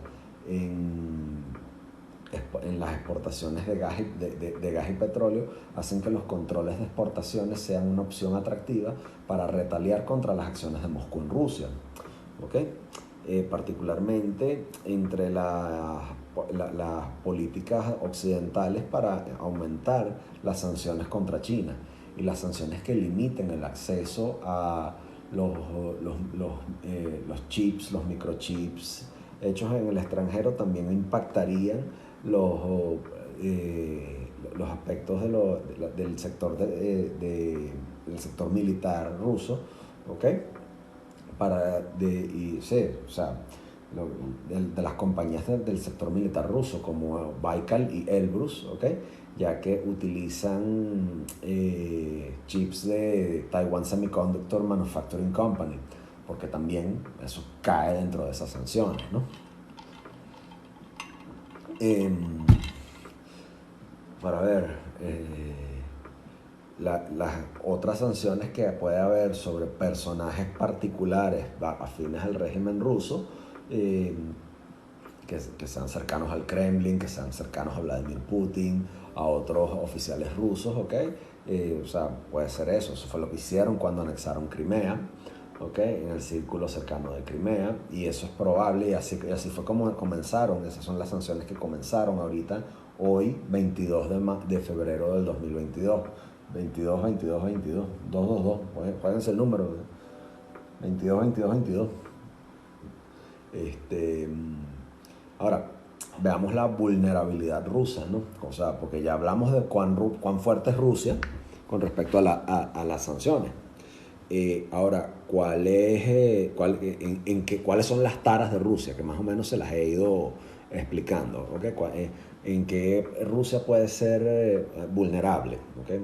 en las exportaciones de gas y petróleo hacen que los controles de exportaciones sean una opción atractiva para retaliar contra las acciones de Moscú en Rusia. ¿Okay? Particularmente entre las políticas occidentales para aumentar las sanciones contra China y las sanciones que limiten el acceso a los chips, los microchips hechos en el extranjero también impactarían los aspectos del sector del sector militar ruso, ¿okay? De las compañías del sector militar ruso como Baikal y Elbrus, ¿okay? Ya que utilizan chips de Taiwan Semiconductor Manufacturing Company, porque también eso cae dentro de esas sanciones, ¿no? Para ver, las otras sanciones que puede haber sobre personajes particulares afines al régimen ruso, que sean cercanos al Kremlin, que sean cercanos a Vladimir Putin, a otros oficiales rusos, ¿ok? Puede ser eso fue lo que hicieron cuando anexaron Crimea, ¿okay? En el círculo cercano de Crimea, y eso es probable, y así fue como comenzaron. Esas son las sanciones que comenzaron ahorita, hoy, 22 de febrero del 2022. 22, 22, 22, 222, jueguense el número, 22, 22, 22. Ahora, veamos la vulnerabilidad rusa, ¿no? O sea, porque ya hablamos de cuán fuerte es Rusia con respecto a las sanciones. Ahora, ¿cuáles son las taras de Rusia? Que más o menos se las he ido explicando. ¿Okay? En qué Rusia puede ser vulnerable. ¿Okay?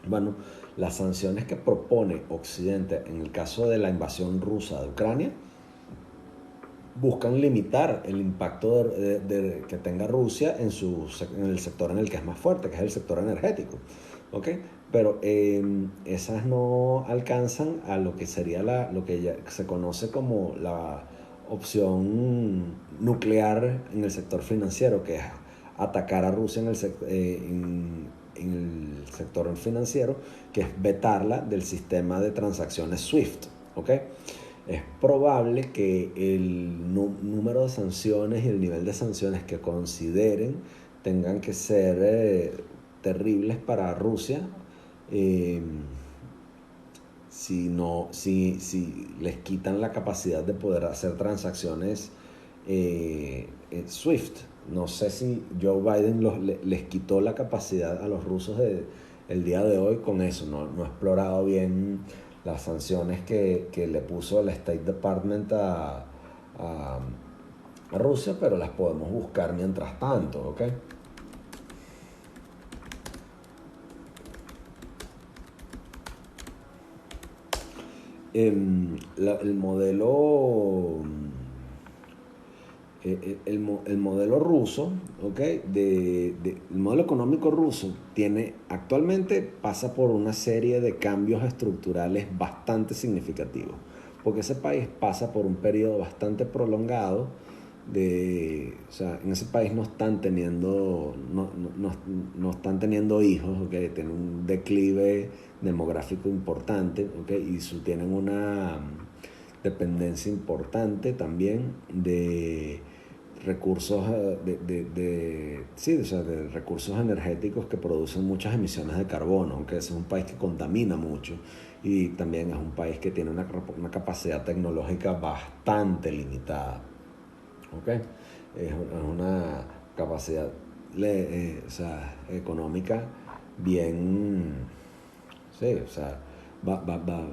Bueno, las sanciones que propone Occidente en el caso de la invasión rusa de Ucrania buscan limitar el impacto que tenga Rusia en el sector en el que es más fuerte, que es el sector energético. ¿Okay? Pero esas no alcanzan a lo que sería lo que ya se conoce como la opción nuclear en el sector financiero, que es atacar a Rusia en el sector financiero, que es vetarla del sistema de transacciones SWIFT. ¿Okay? Es probable que el número de sanciones y el nivel de sanciones que consideren tengan que ser terribles para Rusia, eh, si les quitan la capacidad de poder hacer transacciones SWIFT. No sé si Joe Biden les quitó la capacidad a los rusos el día de hoy con eso. No he explorado bien las sanciones que le puso el State Department a Rusia, pero las podemos buscar mientras tanto, ¿ok? El modelo el modelo ruso, ¿okay? El modelo económico ruso actualmente pasa por una serie de cambios estructurales bastante significativos, porque ese país pasa por un periodo bastante prolongado o sea, en ese país no están teniendo no están teniendo hijos, ¿okay? Tienen un declive demográfico importante, ¿okay? Tienen una dependencia importante también de recursos sí, o sea, de recursos energéticos que producen muchas emisiones de carbono, aunque es un país que contamina mucho, y también es un país que tiene una capacidad tecnológica bastante limitada. ¿Okay? Es una capacidad o sea, económica bien, sí, o sea,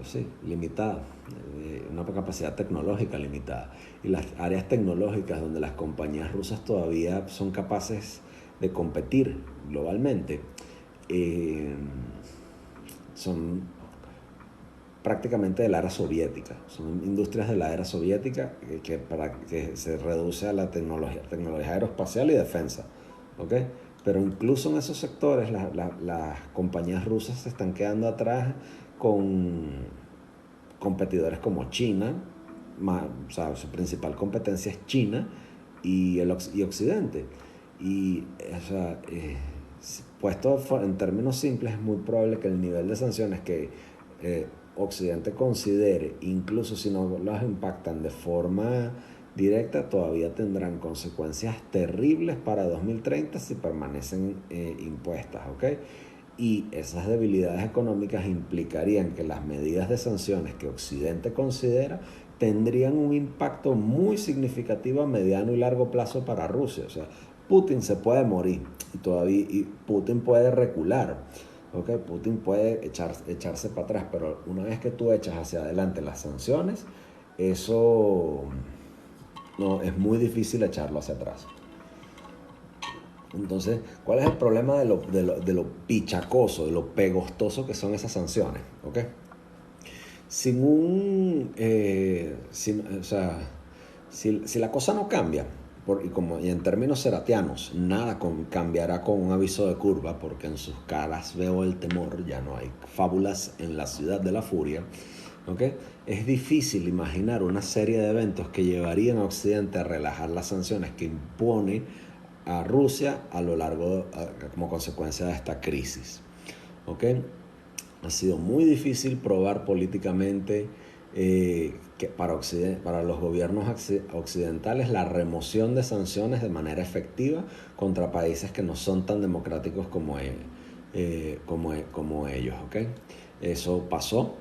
sí, limitada, una capacidad tecnológica limitada. Y las áreas tecnológicas donde las compañías rusas todavía son capaces de competir globalmente, son prácticamente de la era soviética. Son industrias de la era soviética para que se reduce a la tecnología aeroespacial y defensa. ¿Okay? Pero incluso en esos sectores las compañías rusas se están quedando atrás con competidores como China. O sea, su principal competencia es China y Occidente. Y, o sea, puesto en términos simples, es muy probable que el nivel de sanciones que Occidente considere, incluso si no las impactan de forma directa, todavía tendrán consecuencias terribles para 2030 si permanecen impuestas, ¿ok? Y esas debilidades económicas implicarían que las medidas de sanciones que Occidente considera tendrían un impacto muy significativo a mediano y largo plazo para Rusia. O sea, Putin se puede morir y Putin puede recular. ¿Okay? Putin puede echarse para atrás, pero una vez que tú echas hacia adelante las sanciones, eso no, es muy difícil echarlo hacia atrás. Entonces, ¿cuál es el problema de lo pichacoso, de lo pegostoso que son esas sanciones? ¿Okay? Sin un... o sea, si la cosa no cambia, y en términos seratianos, nada cambiará con un aviso de curva, porque en sus caras veo el temor, ya no hay fábulas en la ciudad de la furia. ¿Okay? Es difícil imaginar una serie de eventos que llevarían a Occidente a relajar las sanciones que impone a Rusia como consecuencia de esta crisis. ¿Okay? Ha sido muy difícil probar políticamente que para los gobiernos occidentales la remoción de sanciones de manera efectiva contra países que no son tan democráticos como ellos. ¿Okay? Eso pasó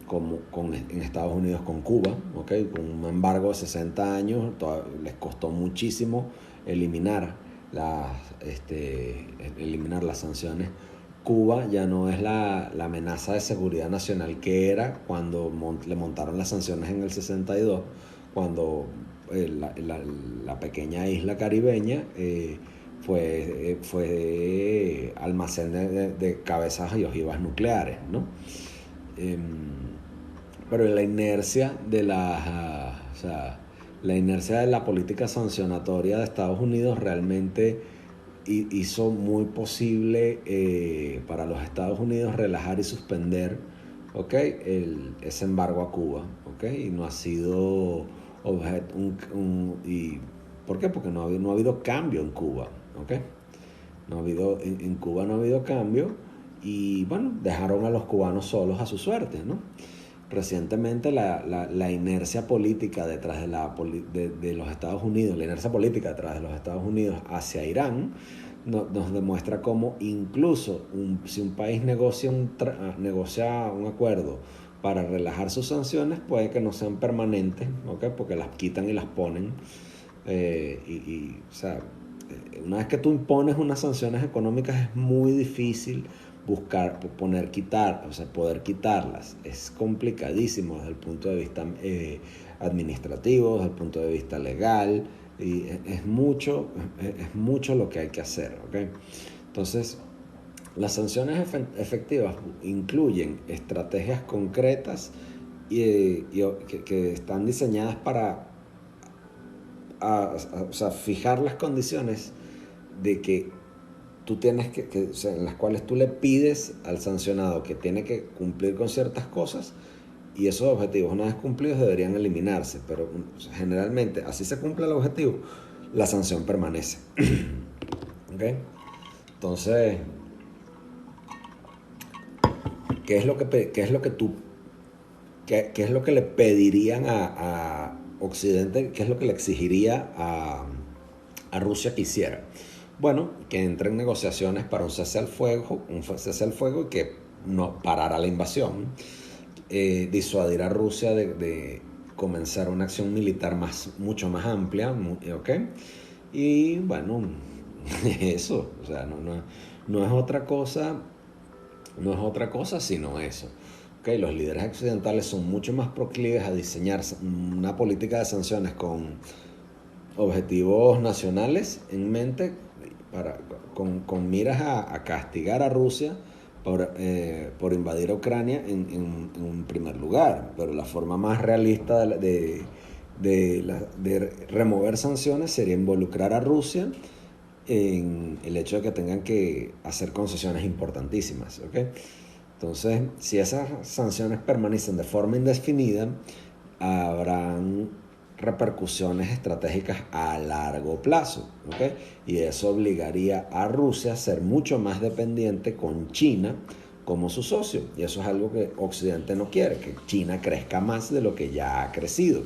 en Estados Unidos con Cuba, ¿okay? Con un embargo de 60 años, les costó muchísimo eliminar las sanciones Cuba ya no es la amenaza de seguridad nacional que era cuando le montaron las sanciones en el 62, cuando la pequeña isla caribeña fue almacén de cabezas y ojivas nucleares, ¿no? Pero la inercia de o sea, la inercia de la política sancionatoria de Estados Unidos realmente hizo muy posible para los Estados Unidos relajar y suspender, ¿okay? Ese embargo a Cuba, ¿okay? Y no ha sido objeto ¿por qué? Porque no ha habido cambio en Cuba, ¿okay? No ha habido, en Cuba no ha habido cambio y bueno, dejaron a los cubanos solos a su suerte, ¿no? Recientemente la inercia política detrás de los Estados Unidos, la inercia política detrás de los Estados Unidos hacia Irán, nos demuestra cómo incluso si un país negocia un acuerdo para relajar sus sanciones, puede que no sean permanentes, ¿okay? Porque las quitan y las ponen. O sea, una vez que tú impones unas sanciones económicas es muy difícil poder quitarlas. Es complicadísimo desde el punto de vista administrativo, desde el punto de vista legal, y es mucho lo que hay que hacer, ¿okay? Entonces, las sanciones efectivas incluyen estrategias concretas que están diseñadas para o sea, fijar las condiciones de que tú tienes o sea, en las cuales tú le pides al sancionado que tiene que cumplir con ciertas cosas, y esos objetivos, una vez cumplidos, deberían eliminarse, pero o sea, generalmente así se cumple el objetivo, la sanción permanece. ¿Okay? Entonces, ¿qué es lo que le pedirían a Occidente? ¿Qué es lo que le exigiría a Rusia que hiciera? Bueno, que entre en negociaciones para un cese al fuego y que no parara la invasión, disuadir a Rusia de comenzar una acción militar mucho más amplia, ¿ok? Y bueno, eso, o sea, no es otra cosa, sino eso. Okay, los líderes occidentales son mucho más proclives a diseñar una política de sanciones con objetivos nacionales en mente, con miras a castigar a Rusia por invadir Ucrania en primer lugar. Pero la forma más realista de remover sanciones sería involucrar a Rusia en el hecho de que tengan que hacer concesiones importantísimas, ¿okay? Entonces, si esas sanciones permanecen de forma indefinida, habrán repercusiones estratégicas a largo plazo, ¿okay? Y eso obligaría a Rusia a ser mucho más dependiente con China como su socio, y eso es algo que Occidente no quiere, que China crezca más de lo que ya ha crecido,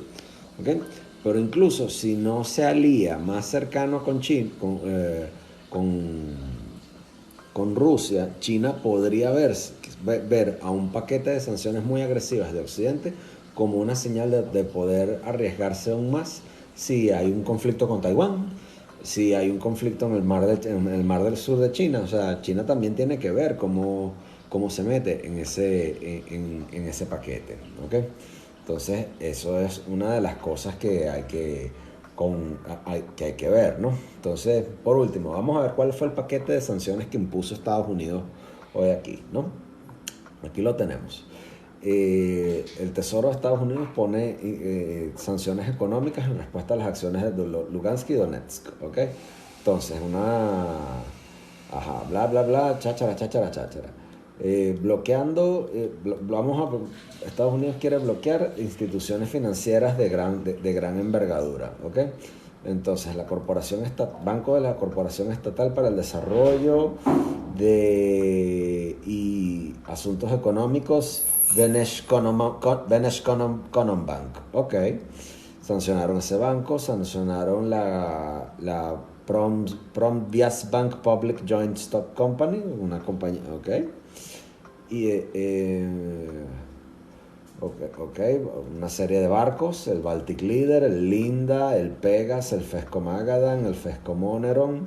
¿okay? Pero incluso si no se alía más cercano con China, con Rusia, China podría ver a un paquete de sanciones muy agresivas de Occidente como una señal de poder arriesgarse aún más si hay un conflicto con Taiwán, si hay un conflicto en el mar del sur de China. O sea, China también tiene que ver cómo se mete en ese paquete, ¿okay? Entonces, eso es una de las cosas que hay que ver, ¿no? Entonces, por último, vamos a ver cuál fue el paquete de sanciones que impuso Estados Unidos hoy aquí, ¿no? Aquí lo tenemos. El Tesoro de Estados Unidos pone sanciones económicas en respuesta a las acciones de Lugansk y Donetsk, ¿ok? Entonces, bla, bla, bla, cháchara, cháchara, cháchara. Estados Unidos quiere bloquear instituciones financieras de gran envergadura, ¿ok? Entonces, Banco de la Corporación Estatal para el Desarrollo y Asuntos Económicos, Bank, ¿ok? Sancionaron ese banco, sancionaron la Bank Public Joint Stock Company, una compañía, ¿ok? Y una serie de barcos, el Baltic Leader, el Linda, el Pegas, el Fesco Magadan, el Fesco Moneron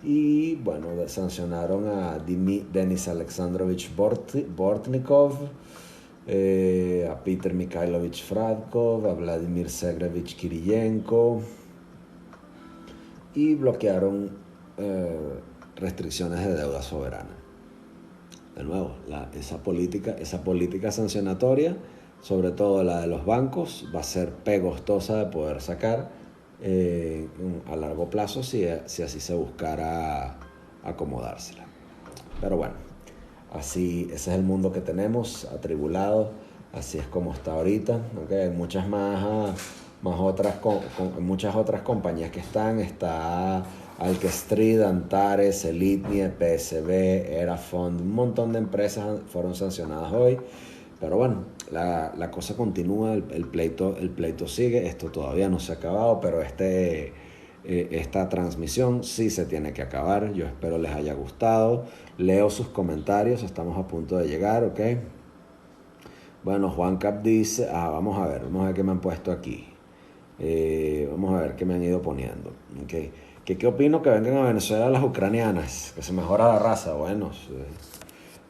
Y bueno, sancionaron a Denis Alexandrovich Bortnikov, a Peter Mikhailovich Fradkov, a Vladimir Segrevich Kiriyenko, y bloquearon restricciones de deuda soberana. De nuevo, esa política sancionatoria, sobre todo la de los bancos, va a ser pegostosa de poder sacar a largo plazo si así se buscara acomodársela. Pero bueno, así, ese es el mundo que tenemos, atribulado, así es como está ahorita. Okay, hay muchas muchas otras compañías que está Alkestrid, Antares, Elitnie, PSB, Erafond, un montón de empresas fueron sancionadas hoy. Pero bueno, la cosa continúa, el pleito sigue, esto todavía no se ha acabado, pero esta transmisión sí se tiene que acabar. Yo espero les haya gustado. Leo sus comentarios, estamos a punto de llegar, ¿ok? Bueno, Juan Cap dice, vamos a ver qué me han puesto aquí. Vamos a ver qué me han ido poniendo, ¿ok? ¿Qué opino que vengan a Venezuela las ucranianas? Que se mejora la raza. Bueno,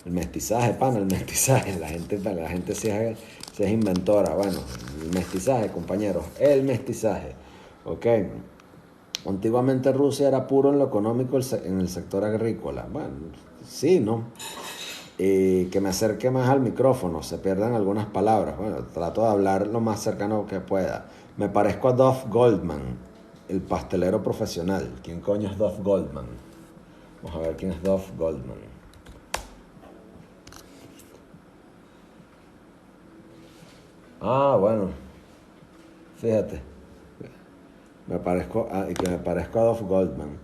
el mestizaje, el mestizaje. La gente sí es inventora. Bueno, el mestizaje, compañeros. El mestizaje. Ok. Antiguamente Rusia era puro en lo económico en el sector agrícola. Bueno, sí, ¿no? Que me acerque más al micrófono, se pierdan algunas palabras. Bueno, trato de hablar lo más cercano que pueda. Me parezco a Duff Goldman, el pastelero profesional. ¿Quién coño es Duff Goldman? Vamos a ver quién es Duff Goldman. Bueno, fíjate. Me parezco a Duff Goldman.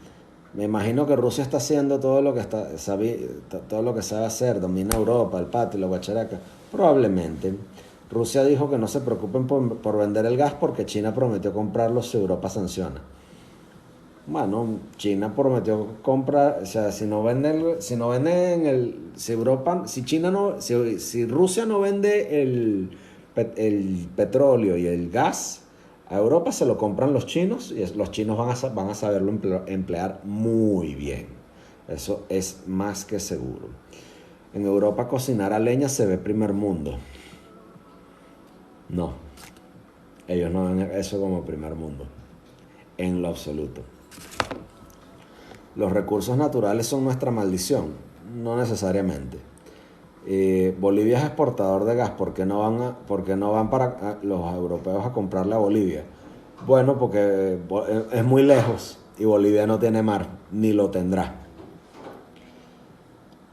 Me imagino que Rusia está haciendo todo lo que sabe hacer, domina Europa, el patio, la guacharaca. Probablemente. Rusia dijo que no se preocupen por vender el gas porque China prometió comprarlo si Europa sanciona. Bueno, China prometió comprar, o sea, si Rusia no vende el petróleo y el gas, a Europa se lo compran los chinos y los chinos van a saberlo emplear muy bien. Eso es más que seguro. En Europa cocinar a leña se ve primer mundo. No, ellos no ven eso como primer mundo, en lo absoluto. Los recursos naturales son nuestra maldición, no necesariamente. Bolivia es exportador de gas, ¿por qué no van para los europeos a comprarle a Bolivia? Bueno, porque es muy lejos y Bolivia no tiene mar, ni lo tendrá.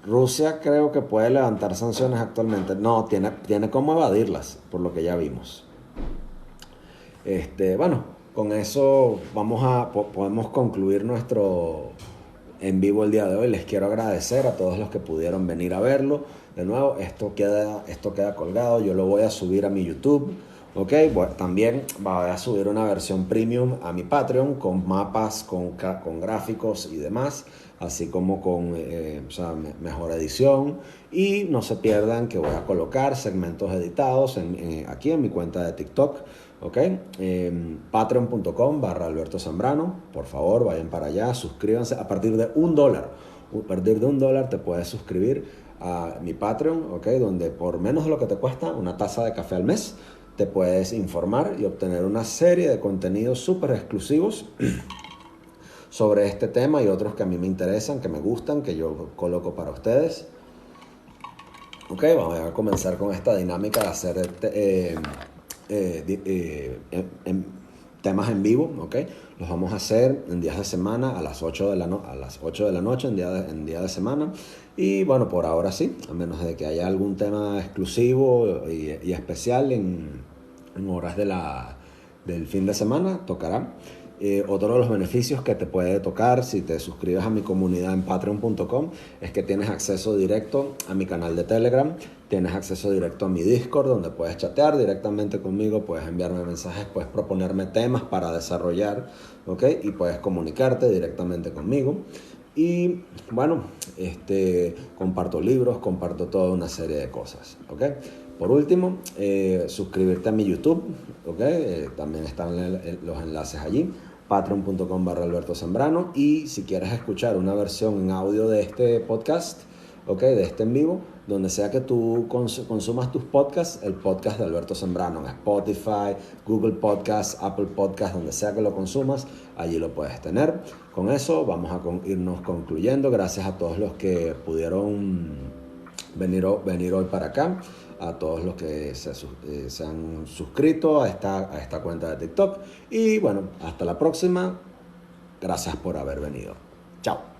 Rusia creo que puede levantar sanciones actualmente. No, tiene cómo evadirlas, por lo que ya vimos. Bueno, con eso podemos concluir nuestro en vivo el día de hoy. Les quiero agradecer a todos los que pudieron venir a verlo. De nuevo, esto queda colgado. Yo lo voy a subir a mi YouTube. Ok, también voy a subir una versión premium a mi Patreon con mapas, con gráficos y demás, así como con mejor edición. Y no se pierdan que voy a colocar segmentos editados aquí en mi cuenta de TikTok. Ok, patreon.com/Alberto Zambrano. Por favor, vayan para allá, suscríbanse a partir de $1. A partir de $1 te puedes suscribir a mi Patreon, ok, donde por menos de lo que te cuesta una taza de café al mes, te puedes informar y obtener una serie de contenidos súper exclusivos sobre este tema y otros que a mí me interesan, que me gustan, que yo coloco para ustedes. Ok, vamos a comenzar con esta dinámica de hacer temas en vivo, ¿ok? Los vamos a hacer en días de semana a las 8 de la noche en día de semana. Y bueno, por ahora sí, a menos de que haya algún tema exclusivo y especial en horas del fin de semana, tocará. Otro de los beneficios que te puede tocar si te suscribes a mi comunidad en patreon.com es que tienes acceso directo a mi canal de Telegram, tienes acceso directo a mi Discord donde puedes chatear directamente conmigo, puedes enviarme mensajes, puedes proponerme temas para desarrollar, ¿ok? Y puedes comunicarte directamente conmigo. Y bueno, comparto libros, comparto toda una serie de cosas, ¿ok? Por último, suscribirte a mi YouTube, ¿ok? También están los enlaces allí. patreon.com/Alberto Zambrano. Y si quieres escuchar una versión en audio de este podcast, de este en vivo, donde sea que tú consumas tus podcasts, el podcast de Alberto Zambrano, en Spotify, Google Podcasts, Apple Podcasts, donde sea que lo consumas, allí lo puedes tener. Con eso vamos a irnos concluyendo. Gracias a todos los que pudieron venir hoy para acá, a todos los que se han suscrito a esta cuenta de TikTok. Y bueno, hasta la próxima. Gracias por haber venido. Chao.